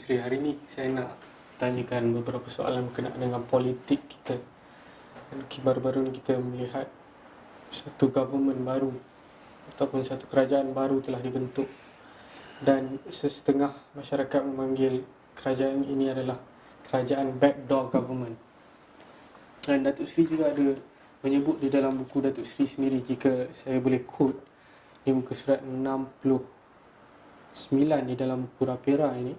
Sri, hari ini saya nak tanyakan beberapa soalan berkenaan dengan politik kita. Dan baru-baru ni kita melihat satu government baru ataupun satu kerajaan baru telah dibentuk, dan setengah masyarakat memanggil kerajaan ini adalah kerajaan backdoor government. Dan Datuk Seri juga ada menyebut di dalam buku Datuk Seri sendiri, jika saya boleh quote di muka surat 69 di dalam buku Rapera ini,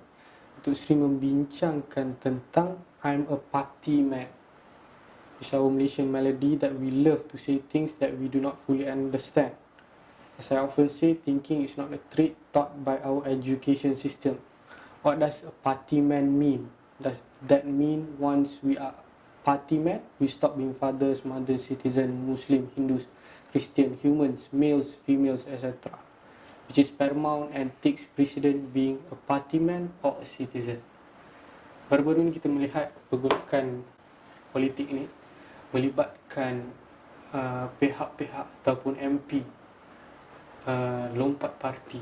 Datuk Seri membincangkan tentang I'm a party man. It's our Malaysian melody that we love to say things that we do not fully understand. As I often say, thinking is not a trait taught by our education system. What does a party man mean? Does that mean once we are party man, we stop being fathers, mothers, citizens, Muslim, Hindus, Christian, humans, males, females, etc., which is paramount and takes precedence being a party man or a citizen? Baru-baru ni kita melihat pergolakan politik ini melibatkan pihak-pihak ataupun MP lompat parti,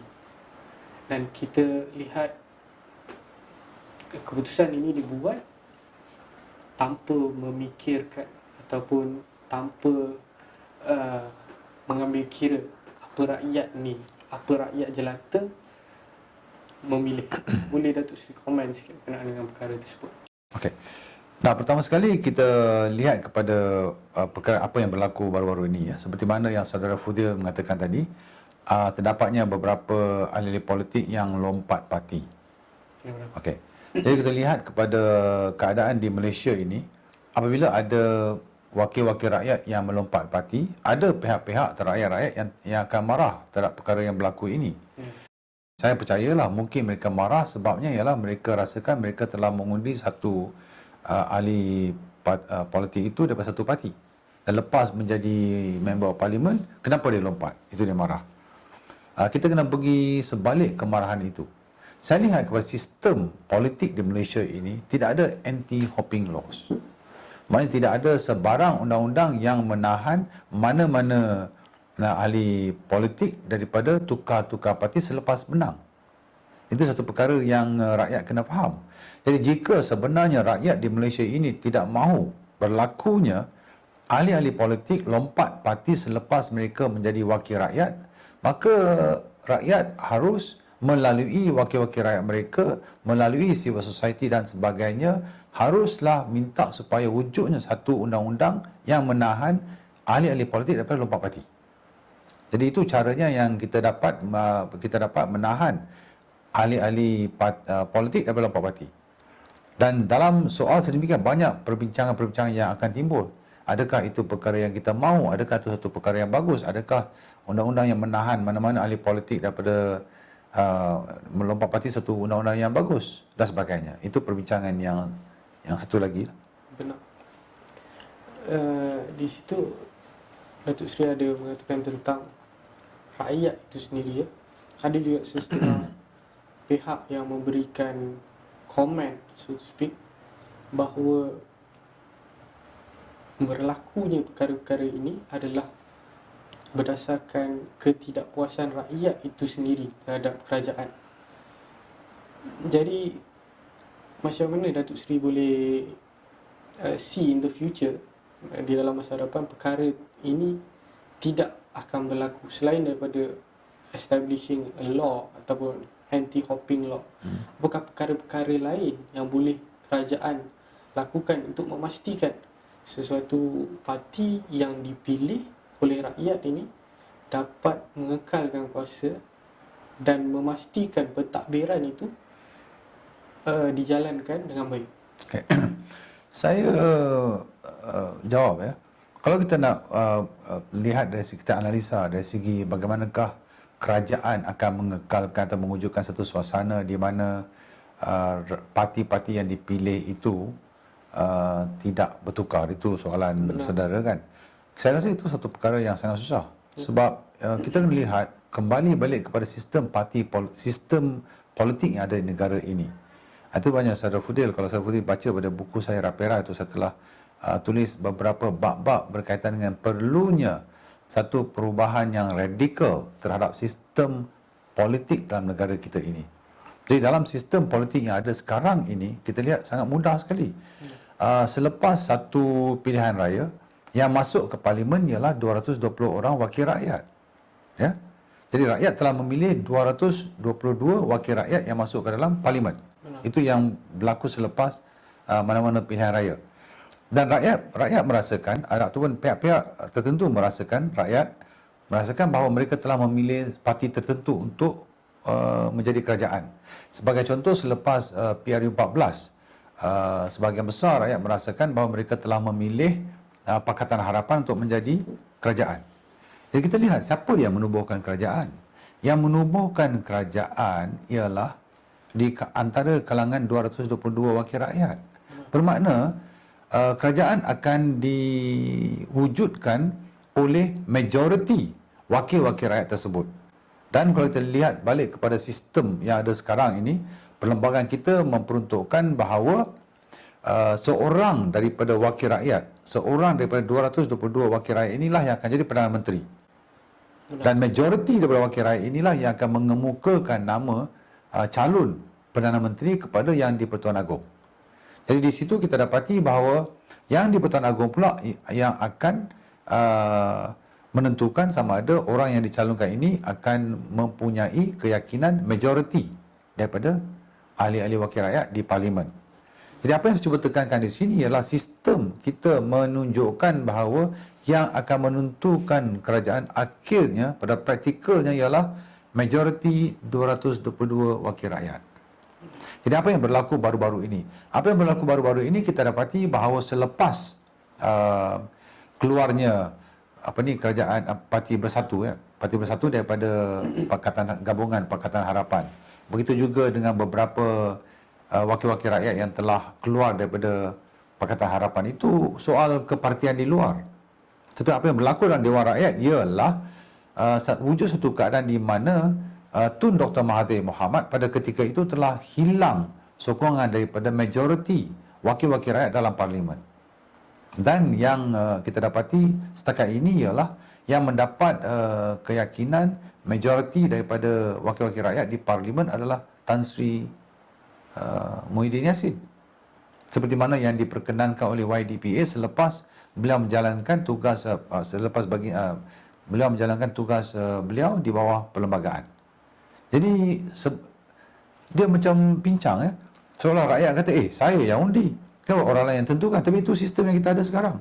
dan kita lihat keputusan ini dibuat tanpa memikirkan ataupun tanpa mengambil kira apa rakyat jelata memilih. Boleh Datuk Seri komen sikit berkenaan dengan perkara tersebut? Okey. Nah, pertama sekali kita lihat kepada perkara apa yang berlaku baru-baru ini, ya. Seperti mana yang saudara Fudil mengatakan tadi, terdapatnya beberapa ahli politik yang lompat parti. Okey. Jadi kita lihat kepada keadaan di Malaysia ini, apabila ada wakil-wakil rakyat yang melompat parti, ada pihak-pihak rakyat-rakyat yang akan marah terhadap perkara yang berlaku ini. Saya percayalah mungkin mereka marah sebabnya ialah mereka rasakan mereka telah mengundi satu ahli politik itu daripada satu parti. Dan lepas menjadi member parlimen, kenapa dia lompat? Itu dia marah. Kita kena pergi sebalik kemarahan itu. Saya lihat kepada sistem politik di Malaysia ini, tidak ada anti-hopping laws. Maksudnya tidak ada sebarang undang-undang yang menahan mana-mana ahli politik daripada tukar-tukar parti selepas menang. Itu satu perkara yang rakyat kena faham. Jadi jika sebenarnya rakyat di Malaysia ini tidak mahu berlakunya ahli-ahli politik lompat parti selepas mereka menjadi wakil rakyat, maka rakyat harus melalui wakil-wakil rakyat mereka, melalui civil society dan sebagainya, haruslah minta supaya wujudnya satu undang-undang yang menahan ahli-ahli politik daripada lompat parti. Jadi itu caranya yang kita dapat menahan ahli-ahli politik daripada lompat parti. Dan dalam soal sedemikian banyak perbincangan-perbincangan yang akan timbul. Adakah itu perkara yang kita mahu? Adakah itu satu perkara yang bagus? Adakah undang-undang yang menahan mana-mana ahli politik daripada melompat parti satu undang-undang yang bagus dan sebagainya? Itu perbincangan yang satu lagi. Benar. Di situ Datuk Seri ada mengatakan tentang rakyat itu sendiri, ya. Ada juga setengah pihak yang memberikan komen, so to speak, bahawa berlakunya perkara-perkara ini adalah berdasarkan ketidakpuasan rakyat itu sendiri terhadap kerajaan. Jadi macam mana Datuk Seri boleh see in the future, di dalam masa depan, perkara ini tidak akan berlaku selain daripada establishing a law ataupun anti-hopping law? Apakah perkara-perkara lain yang boleh kerajaan lakukan untuk memastikan sesuatu parti yang dipilih oleh rakyat ini dapat mengekalkan kuasa dan memastikan pentadbiran itu dijalankan dengan baik? Okay. Saya jawab, ya. Kalau kita nak lihat dari segi, kita analisa dari segi bagaimanakah kerajaan akan mengekalkan atau mewujudkan satu suasana di mana parti-parti yang dipilih itu tidak bertukar. Itu soalan saudara, kan? Saya rasa itu satu perkara yang sangat susah. Sebab kita kena lihat kembali balik kepada sistem sistem politik yang ada di negara ini. Itu banyak saudara Fudil, kalau saudara Fudil baca pada buku saya Rapera itu, saya telah tulis beberapa bab-bab berkaitan dengan perlunya satu perubahan yang radikal terhadap sistem politik dalam negara kita ini. Jadi dalam sistem politik yang ada sekarang ini, kita lihat sangat mudah sekali. Selepas satu pilihan raya, yang masuk ke parlimen ialah 220 orang wakil rakyat. Ya. Jadi rakyat telah memilih 222 wakil rakyat yang masuk ke dalam parlimen. Itu yang berlaku selepas mana-mana pilihan raya. Dan rakyat merasakan, ataupun pihak-pihak tertentu merasakan, rakyat merasakan bahawa mereka telah memilih parti tertentu untuk menjadi kerajaan. Sebagai contoh, selepas PRU14, sebahagian besar rakyat merasakan bahawa mereka telah memilih Pakatan Harapan untuk menjadi kerajaan. Jadi kita lihat siapa yang menubuhkan kerajaan. Yang menubuhkan kerajaan ialah di antara kalangan 222 wakil rakyat. Bermakna kerajaan akan diwujudkan oleh majoriti wakil-wakil rakyat tersebut. Dan kalau kita lihat balik kepada sistem yang ada sekarang ini, perlembagaan kita memperuntukkan bahawa seorang daripada wakil rakyat, seorang daripada 222 wakil rakyat inilah yang akan jadi Perdana Menteri. Dan majoriti daripada wakil rakyat inilah yang akan mengemukakan nama calon Perdana Menteri kepada Yang di-Pertuan Agong. Jadi di situ kita dapati bahawa Yang di-Pertuan Agong pula yang akan menentukan sama ada orang yang dicalonkan ini akan mempunyai keyakinan majoriti daripada ahli-ahli wakil rakyat di parlimen. Jadi apa yang saya cuba tekankan di sini ialah sistem kita menunjukkan bahawa yang akan menentukan kerajaan akhirnya pada praktikalnya ialah majoriti 222 wakil rakyat. Jadi apa yang berlaku baru-baru ini? Apa yang berlaku baru-baru ini kita dapati bahawa selepas keluarnya kerajaan Parti Bersatu, Parti Bersatu daripada Pakatan Gabungan Pakatan Harapan. Begitu juga dengan beberapa wakil-wakil rakyat yang telah keluar daripada Pakatan Harapan. Itu soal kepartian di luar. Tetapi apa yang berlaku dalam Dewan Rakyat ialah wujud satu keadaan di mana Tun Dr. Mahathir Mohamad pada ketika itu telah hilang sokongan daripada majoriti wakil-wakil rakyat dalam parlimen. Dan yang kita dapati setakat ini ialah yang mendapat keyakinan majoriti daripada wakil-wakil rakyat di parlimen adalah Tan Sri Muhyiddin Yassin. Seperti mana yang diperkenankan oleh YDPA selepas beliau menjalankan tugas beliau di bawah perlembagaan. Jadi dia macam pincang seolah rakyat kata saya yang undi. Kan orang lain yang tentukan, tapi itu sistem yang kita ada sekarang.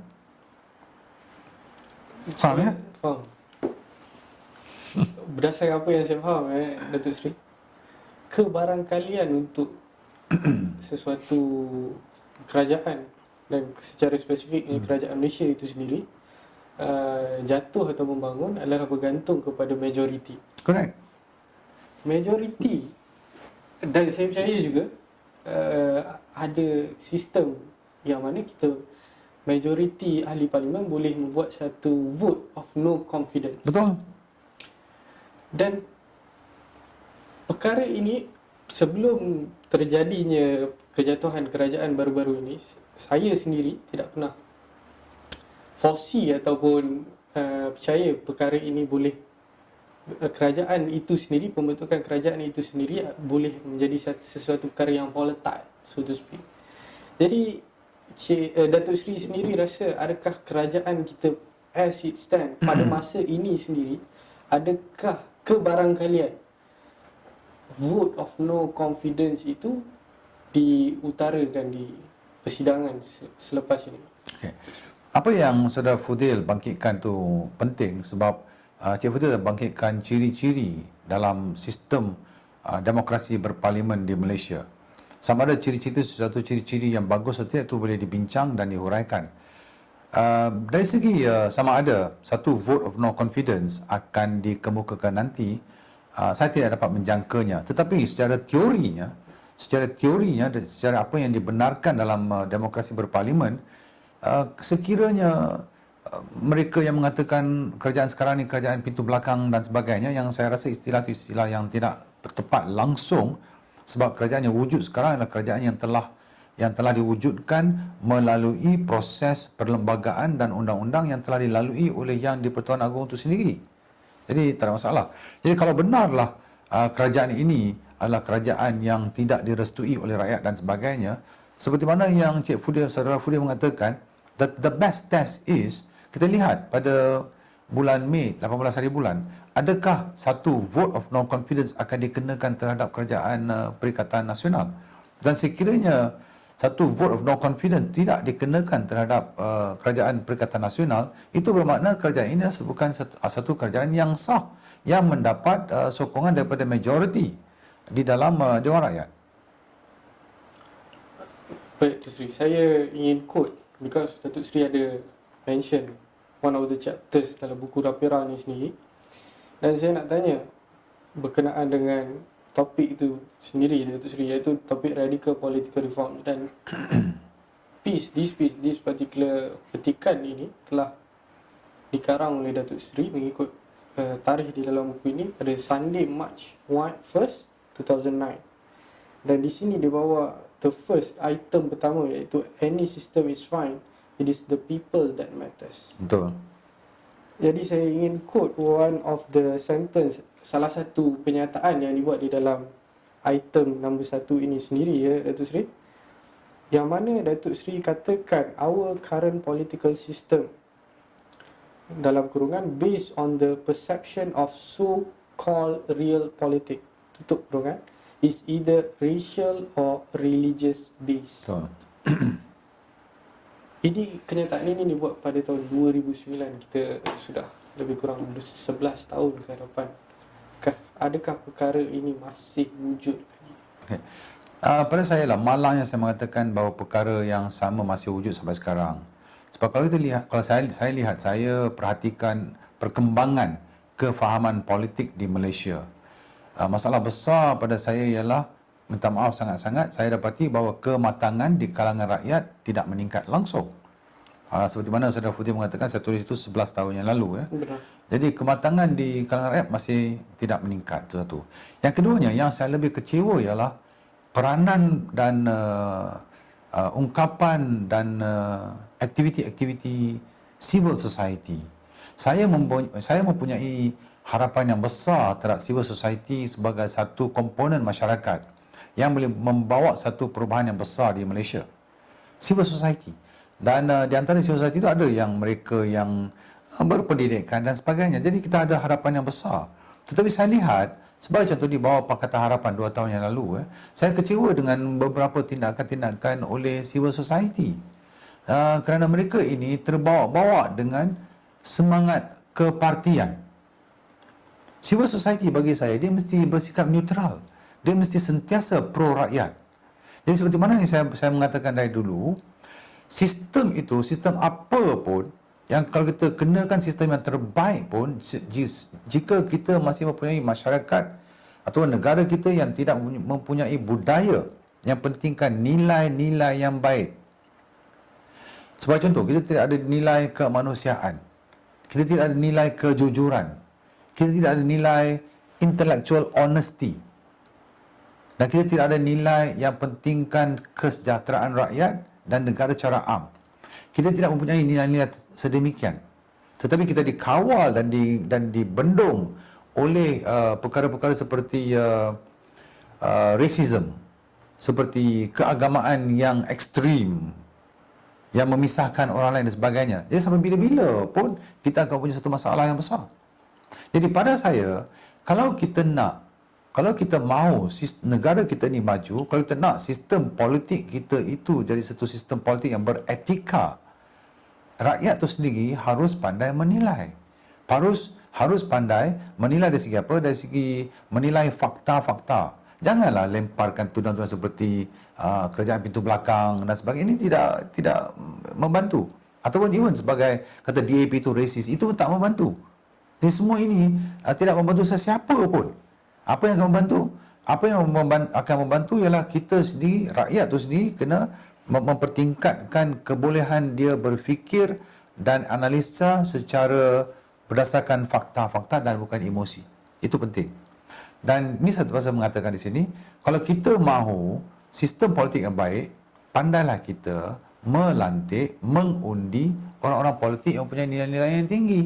Faham ya? Faham. Berdasarkan apa yang saya faham Datuk Seri, kebarangkalian untuk sesuatu kerajaan dan secara spesifiknya kerajaan Malaysia itu sendiri jatuh atau membangun adalah bergantung kepada majoriti. Correct. Majoriti, dan saya percaya juga ada sistem yang mana kita majoriti ahli parlimen boleh membuat satu vote of no confidence. Betul. Dan perkara ini sebelum terjadinya kejatuhan kerajaan baru-baru ini, saya sendiri tidak pernah foresee ataupun percaya perkara ini boleh kerajaan itu sendiri, pembentukan kerajaan itu sendiri boleh menjadi sesuatu perkara yang volatile, so to speak. Jadi Datuk Seri sendiri rasa adakah kerajaan kita as it stand pada masa ini sendiri, adakah kebarangkalian vote of no confidence itu diutarakan di persidangan selepas ini? Okay. Apa yang Saudara Fudil bangkitkan tu penting sebab Cik Fudil bangkitkan ciri-ciri dalam sistem demokrasi berparlimen di Malaysia. Sama ada ciri-ciri sesuatu ciri-ciri yang bagus atau tidak itu boleh dibincang dan dihuraikan. Dari segi sama ada satu vote of no confidence akan dikemukakan nanti, saya tidak dapat menjangkanya. Tetapi secara teorinya dan secara apa yang dibenarkan dalam demokrasi berparlimen, sekiranya mereka yang mengatakan kerajaan sekarang ni kerajaan pintu belakang dan sebagainya, yang saya rasa istilah itu istilah yang tidak tepat langsung, sebab kerajaan yang wujud sekarang adalah kerajaan yang telah diwujudkan melalui proses perlembagaan dan undang-undang yang telah dilalui oleh Yang di-Pertuan Agong itu sendiri. Jadi tak ada masalah. Jadi kalau benarlah kerajaan ini adalah kerajaan yang tidak direstui oleh rakyat dan sebagainya, seperti mana yang Saudara Fudir mengatakan, the best test is, kita lihat pada bulan Mei, 18 hari bulan, adakah satu vote of no confidence akan dikenakan terhadap kerajaan Perikatan Nasional? Dan sekiranya satu vote of no confidence tidak dikenakan terhadap kerajaan Perikatan Nasional, itu bermakna kerajaan ini bukan satu kerajaan yang sah, yang mendapat sokongan daripada majoriti di dalam Dewan Rakyat. Baik, Datuk Seri. Saya ingin quote because Datuk Seri ada mention one of the chapters dalam buku Rapira ni sendiri. Dan saya nak tanya berkenaan dengan topik itu sendiri, Datuk Seri, iaitu topik radical political reform. Dan this particular petikan ini telah dikarang oleh Datuk Seri mengikut tarikh di dalam buku ini pada Sunday, March 1st, 2009. Dan di sini dia bawa the first item pertama, iaitu any system is fine, it is the people that matters. Betul. Jadi saya ingin quote one of the sentence, salah satu kenyataan yang dibuat di dalam item nombor 1 ini sendiri, ya Datuk Seri, yang mana Datuk Seri katakan our current political system, dalam kurungan, based on the perception of so-called real politics, tutup kurungan, is either racial or religious based. Betul. Ini kenyataan ini dibuat pada tahun 2009. Kita sudah lebih kurang 11 tahun ke hadapan. Adakah perkara ini masih wujud lagi? Okay. Pada saya lah, malangnya saya mengatakan bahawa perkara yang sama masih wujud sampai sekarang. Sebab kalau kita lihat, kalau saya perhatikan perkembangan kefahaman politik di Malaysia. Masalah besar pada saya ialah, minta maaf sangat-sangat, saya dapati bahawa kematangan di kalangan rakyat tidak meningkat langsung. Seperti mana Saudara Fudir mengatakan, saya tulis itu 11 tahun yang lalu. Benar. Jadi kematangan di kalangan rakyat masih tidak meningkat, itu satu. Yang keduanya, yang saya lebih kecewa ialah peranan dan ungkapan dan aktiviti-aktiviti civil society. Saya mempunyai harapan yang besar terhadap civil society sebagai satu komponen masyarakat yang boleh membawa satu perubahan yang besar di Malaysia. Civil society. Dan di antara civil society itu ada yang mereka yang berpendidikan dan sebagainya. Jadi kita ada harapan yang besar. Tetapi saya lihat, sebagai contoh di bawah Pakatan Harapan 2 tahun yang lalu, saya kecewa dengan beberapa tindakan-tindakan oleh civil society. Kerana mereka ini terbawa-bawa dengan semangat kepartian. Civil society bagi saya, dia mesti bersikap neutral. Dia mesti sentiasa pro-rakyat. Jadi seperti mana yang saya mengatakan dari dulu, sistem itu, sistem apa pun, yang kalau kita kenakan sistem yang terbaik pun, jika kita masih mempunyai masyarakat atau negara kita yang tidak mempunyai budaya yang pentingkan nilai-nilai yang baik. Sebagai contoh, kita tidak ada nilai kemanusiaan, kita tidak ada nilai kejujuran, kita tidak ada nilai intellectual honesty, dan kita tidak ada nilai yang pentingkan kesejahteraan rakyat dan negara secara am. Kita tidak mempunyai nilai-nilai sedemikian. Tetapi kita dikawal dan dibendung oleh perkara-perkara seperti racism, seperti keagamaan yang ekstrim, yang memisahkan orang lain dan sebagainya. Jadi sampai bila-bila pun kita akan punya satu masalah yang besar. Jadi pada saya, kalau kita mahu negara kita ni maju, kalau kita nak sistem politik kita itu jadi satu sistem politik yang beretika, rakyat itu sendiri harus pandai menilai. Harus pandai menilai dari segi apa? Dari segi menilai fakta-fakta. Janganlah lemparkan tuduhan-tuduhan seperti kerajaan pintu belakang dan sebagainya. Ini tidak membantu. Ataupun even sebagai kata DAP itu racist, itu tak membantu. Jadi semua ini tidak membantu sesiapa pun. Apa yang akan membantu? Apa yang akan membantu ialah kita sendiri, rakyat itu sendiri kena mempertingkatkan kebolehan dia berfikir dan analisa secara berdasarkan fakta-fakta dan bukan emosi. Itu penting. Dan ini satu pasal mengatakan di sini, kalau kita mahu sistem politik yang baik, pandailah kita melantik, mengundi orang-orang politik yang mempunyai nilai-nilai yang tinggi.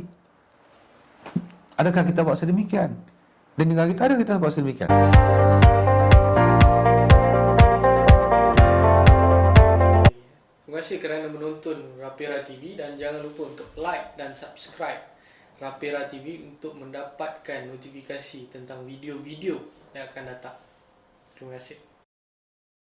Adakah kita buat sedemikian? Di negara kita ada kita buat sedemikian? kasih kerana menonton Rapira TV dan jangan lupa untuk like dan subscribe Rapira TV untuk mendapatkan notifikasi tentang video-video yang akan datang. Terima kasih.